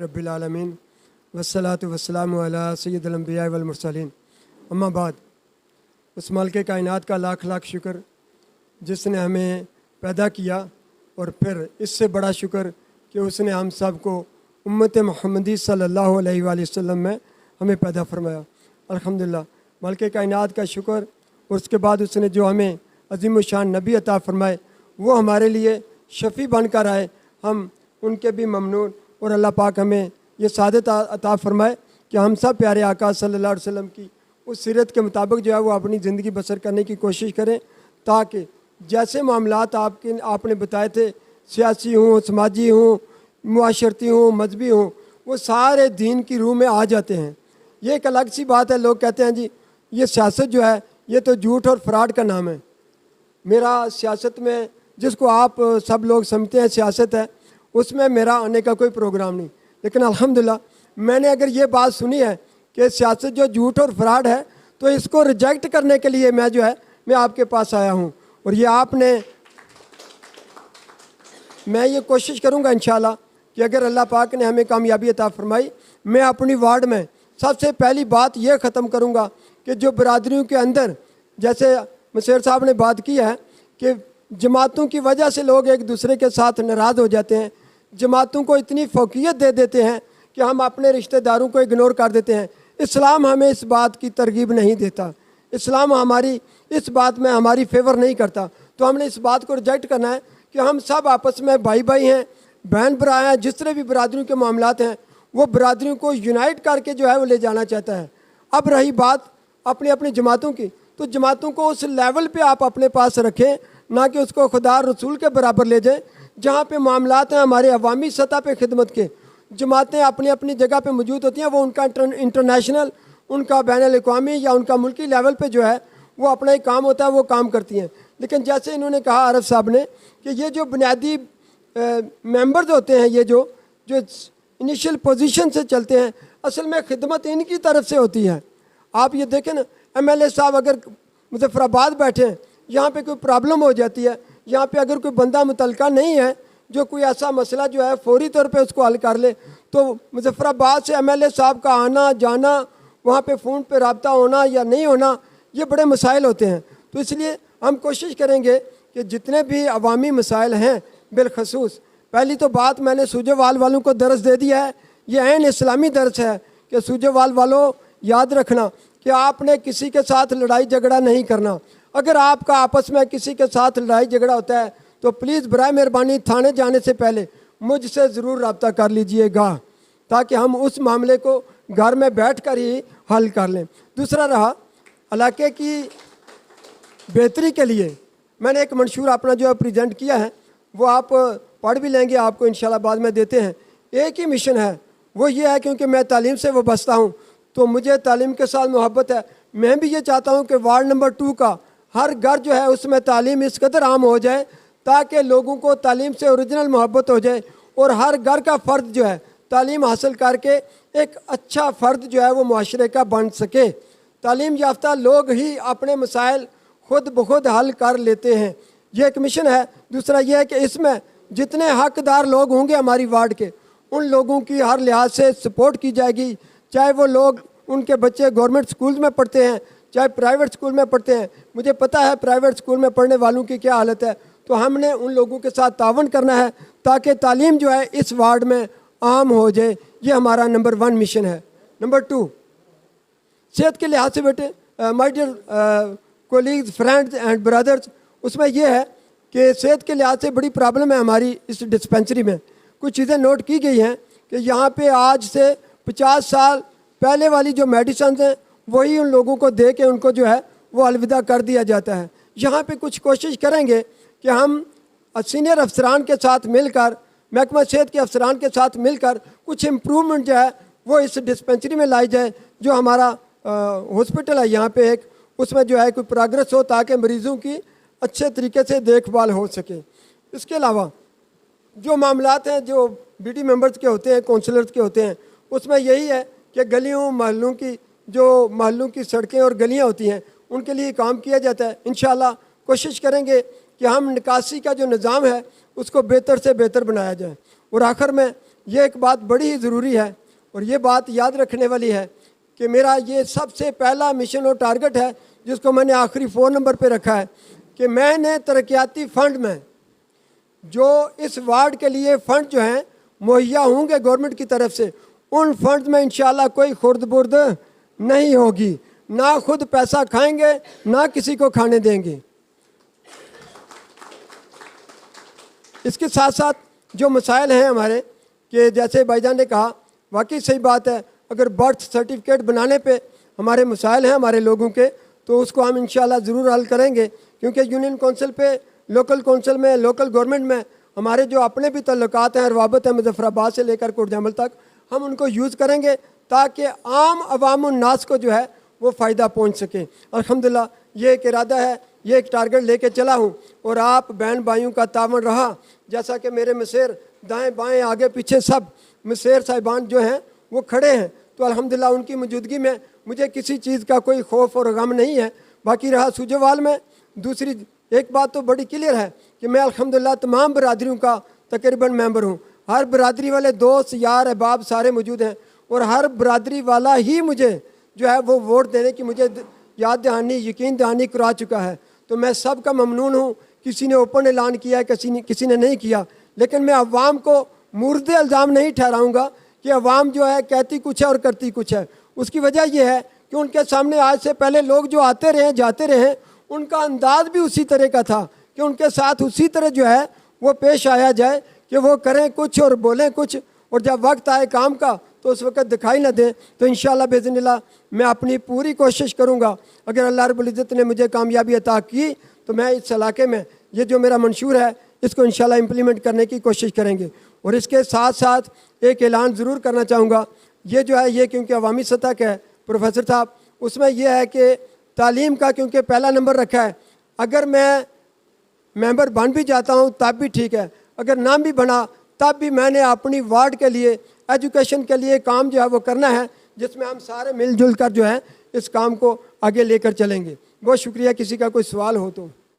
रब्बिल आलमीन वस्सलातु वस्सलामु अला सय्यिदिल अंबिया वल मुरसलीन। अम्मा बाद, उस मालिक कायनात का लाख लाख शुक्र जिसने हमें पैदा किया, और फिर इससे बड़ा शुक्र कि उसने हम सब को उम्मत मुहम्मदी सल्लल्लाहु अलैहि वसल्लम में हमें पैदा फरमाया। अल्हम्दुलिल्लाह, मालिक कायनात का शुक्र। और उसके बाद उसने जो हमें अज़ीम शान नबी अता फरमाए, वो हमारे लिए शफ़ी बनकर आए, हम उनके भी ममनून। और अल्लाह पाक हमें ये सादत अता फरमाए कि हम सब प्यारे आका सल्लल्लाहु अलैहि वसल्लम की उस सीरत के मुताबिक जो है वो अपनी ज़िंदगी बसर करने की कोशिश करें, ताकि जैसे मामलात आपने बताए थे, सियासी हों, समाजी हों, मुआशरती हों, मजहबी हों, वो सारे दीन की रूह में आ जाते हैं। ये एक अलग सी बात है। लोग कहते हैं जी ये सियासत जो है ये तो झूठ और फ्रॉड का नाम है। मेरा सियासत में, जिसको आप सब लोग समझते हैं सियासत है, उसमें मेरा आने का कोई प्रोग्राम नहीं। लेकिन अल्हम्दुलिल्लाह मैंने अगर ये बात सुनी है कि सियासत जो झूठ और फ्रॉड है, तो इसको रिजेक्ट करने के लिए मैं आपके पास आया हूँ। और ये मैं ये कोशिश करूँगा इंशाल्लाह कि अगर अल्लाह पाक ने हमें कामयाबी अता फरमाई, मैं अपनी वार्ड में सबसे पहली बात ये ख़त्म करूँगा कि जो बरादरियों के अंदर, जैसे मशेर साहब ने बात की है कि जमातों की वजह से लोग एक दूसरे के साथ नाराज़ हो जाते हैं, जमातों को इतनी फ़ौक़ियत दे देते हैं कि हम अपने रिश्तेदारों को इग्नोर कर देते हैं। इस्लाम हमें इस बात की तरगीब नहीं देता, इस्लाम हमारी इस बात में हमारी फेवर नहीं करता। तो हमने इस बात को रिजेक्ट करना है कि हम सब आपस में भाई भाई हैं, बहन भरा हैं। जिस तरह भी बरादरियों के मामलात हैं, वो बरादरियों को यूनाइट करके जो है वो ले जाना चाहता है। अब रही बात अपनी अपनी जमातों की, तो जमातों को उस लेवल पे आप अपने पास रखें, ना कि उसको खुदा रसूल के बराबर ले जाएं। जहाँ पे मामलात हैं हमारे अवामी सतह पे खिदमत के, जमातें अपनी अपनी जगह पे मौजूद होती हैं, वो उनका इंटरनेशनल, उनका बैनुल-अक़वामी या उनका मुल्की लेवल पे जो है वो अपना ही काम होता है, वो काम करती हैं। लेकिन जैसे इन्होंने कहा आरफ साहब ने कि ये जो बुनियादी मेंबर्स होते हैं, ये जो इनिशियल पोजीशन से चलते हैं, असल में खिदमत इनकी तरफ से होती है। आप ये देखें ना, MLA साहब अगर मुजफ्फराबाद बैठे हैं, यहाँ पे कोई प्रॉब्लम हो जाती है, यहाँ पे अगर कोई बंदा मुतलका नहीं है जो कोई ऐसा मसला जो है फौरी तौर पे उसको हल कर ले, तो मुजफ्फराबाद से MLA साहब का आना जाना, वहाँ पे फ़ोन पे रब्ता होना या नहीं होना, ये बड़े मसाइल होते हैं। तो इसलिए हम कोशिश करेंगे कि जितने भी अवामी मसाइल हैं, बिलखसूस पहली तो बात मैंने सूजेवाल वालों को दर्स दे दिया है, ये ऐन इस्लामी दर्स है कि सूजेवाल वालों याद रखना कि आपने किसी के साथ लड़ाई झगड़ा नहीं करना। अगर आपका आपस में किसी के साथ लड़ाई झगड़ा होता है तो प्लीज़ बराए मेहरबानी थाने जाने से पहले मुझसे ज़रूर रब्ता कर लीजिएगा, ताकि हम उस मामले को घर में बैठ कर ही हल कर लें। दूसरा रहा इलाके की बेहतरी के लिए मैंने एक मंशूर अपना जो है प्रेजेंट किया है, वो आप पढ़ भी लेंगे, आपको इंशाल्लाह बाद में देते हैं। एक ही मिशन है, वो ये है क्योंकि मैं तालीम से वाबस्ता हूँ, तो मुझे तालीम के साथ मोहब्बत है। मैं भी ये चाहता हूँ कि वार्ड नंबर 2 का हर घर जो है उसमें तालीम इस कदर आम हो जाए ताकि लोगों को तालीम से ओरिजिनल मोहब्बत हो जाए, और हर घर का फ़र्द जो है तालीम हासिल करके एक अच्छा फ़र्द जो है वो मुआशरे का बन सके। तालीम याफ्ता लोग ही अपने मसाइल खुद ब खुद हल कर लेते हैं, ये एक मिशन है। दूसरा ये है कि इसमें जितने हकदार लोग होंगे हमारी वार्ड के, उन लोगों की हर लिहाज से सपोर्ट की जाएगी, चाहे वो लोग उनके बच्चे गवर्नमेंट स्कूल में पढ़ते हैं चाहे प्राइवेट स्कूल में पढ़ते हैं। मुझे पता है प्राइवेट स्कूल में पढ़ने वालों की क्या हालत है, तो हमने उन लोगों के साथ तावन करना है ताकि तालीम जो है इस वार्ड में आम हो जाए। ये हमारा नंबर 1 मिशन है। नंबर 2, सेहत के लिहाज से बेटे, my dear colleagues, friends and brothers, उसमें यह है कि सेहत के लिहाज से बड़ी प्रॉब्लम है हमारी इस डिस्पेंसरी में। कुछ चीज़ें नोट की गई हैं कि यहाँ पे आज से 50 साल पहले वाली जो मेडिसिन हैं वही उन लोगों को दे के उनको जो है वो अलविदा कर दिया जाता है। यहाँ पे कुछ कोशिश करेंगे कि हम सीनियर अफसरान के साथ मिलकर महकमा सेहत के अफसरान के साथ मिलकर कुछ इम्प्रूवमेंट जो है वो इस डिस्पेंसरी में लाई जाए। जो हमारा हॉस्पिटल है यहाँ पे एक, उसमें जो है कोई प्रोग्रेस हो ताकि मरीज़ों की अच्छे तरीके से देखभाल हो सके। इसके अलावा जो मामलात हैं जो बीडी मेंबर्स के होते हैं, काउंसलर्स के होते हैं, उसमें यही है कि गलियों मोहल्लों की सड़कें और गलियाँ होती हैं उनके लिए काम किया जाता है। इंशाल्लाह कोशिश करेंगे कि हम निकासी का जो निज़ाम है उसको बेहतर से बेहतर बनाया जाए। और आखिर में ये एक बात बड़ी ही ज़रूरी है और ये बात याद रखने वाली है कि मेरा ये सबसे पहला मिशन और टारगेट है जिसको मैंने आखिरी 4 नंबर पे रखा है कि मैंने तरक्याती फ़ंड में जो इस वार्ड के लिए फ़ंड जो हैं मुहैया होंगे गवर्नमेंट की तरफ से, उन फंड में इंशाल्लाह कोई खुर्द-बुर्द नहीं होगी, ना खुद पैसा खाएंगे ना किसी को खाने देंगे। इसके साथ साथ जो मसाइल हैं हमारे कि जैसे भाईजान ने कहा, वाकई सही बात है, अगर बर्थ सर्टिफिकेट बनाने पे हमारे मसाइल हैं हमारे लोगों के तो उसको हम इंशाल्लाह ज़रूर हल करेंगे, क्योंकि यूनियन कौंसिल पे, लोकल कौंसिल में, लोकल गवर्नमेंट में हमारे जो अपने भी तल्लुकात हैं, रवाबत है मुजफ्फराबाद से लेकर कोटजामल तक, हम उनको यूज़ करेंगे ताकि आम अवामुन्नास को जो है वो फ़ायदा पहुँच सके। अल्हम्दुलिल्लाह ये एक इरादा है, ये एक टारगेट लेके चला हूँ और आप बहन भाइयों का तावन रहा। जैसा कि मेरे मसेर दाएं बाएं आगे पीछे सब मसेर साहिबान जो हैं वो खड़े हैं, तो अल्हम्दुलिल्लाह उनकी मौजूदगी में मुझे किसी चीज़ का कोई खौफ और गम नहीं है। बाकी रहा सूजेवाल में, दूसरी एक बात तो बड़ी क्लियर है कि मैं अल्हम्दुलिल्लाह तमाम बरादरियों का तकरीबन मेंबर हूँ। हर बरादरी वाले दोस्त यार अहबाब सारे मौजूद हैं और हर बरादरी वाला ही मुझे जो है वो वोट देने की मुझे याद दहानी, यकीन दहानी करा चुका है। तो मैं सब का ममनून हूँ। किसी ने ओपन ऐलान किया है, किसी ने नहीं किया, लेकिन मैं अवाम को मुर्दे इल्ज़ाम नहीं ठहराऊँगा कि अवाम जो है कहती कुछ है और करती कुछ है। उसकी वजह यह है कि उनके सामने आज से पहले लोग जो आते रहे जाते रहे, उनका अंदाज भी उसी तरह का था कि उनके साथ उसी तरह जो है वो पेश आया जाए कि वो करें कुछ और बोलें कुछ, और जब वक्त आए काम का तो उस वक्त दिखाई न दें। तो इंशाल्लाह बिइज़्निल्लाह मैं अपनी पूरी कोशिश करूँगा, अगर अल्लाह रब्बुल इज़्ज़त ने मुझे कामयाबी अता की तो मैं इस इलाके में ये जो मेरा मंशूर है इसको इंशाल्लाह इम्प्लीमेंट करने की कोशिश करेंगे। और इसके साथ साथ एक ऐलान ज़रूर करना चाहूँगा, ये जो है ये क्योंकि अवामी सतह का है प्रोफेसर साहब, उसमें यह है कि तालीम का क्योंकि पहला नंबर रखा है, अगर मैं मेंबर बन भी जाता हूँ तब भी ठीक है, अगर ना भी बना तब भी मैंने अपनी वार्ड के लिए एजुकेशन के लिए काम जो है वो करना है, जिसमें हम सारे मिलजुल कर जो है इस काम को आगे लेकर चलेंगे। बहुत शुक्रिया। किसी का कोई सवाल हो तो।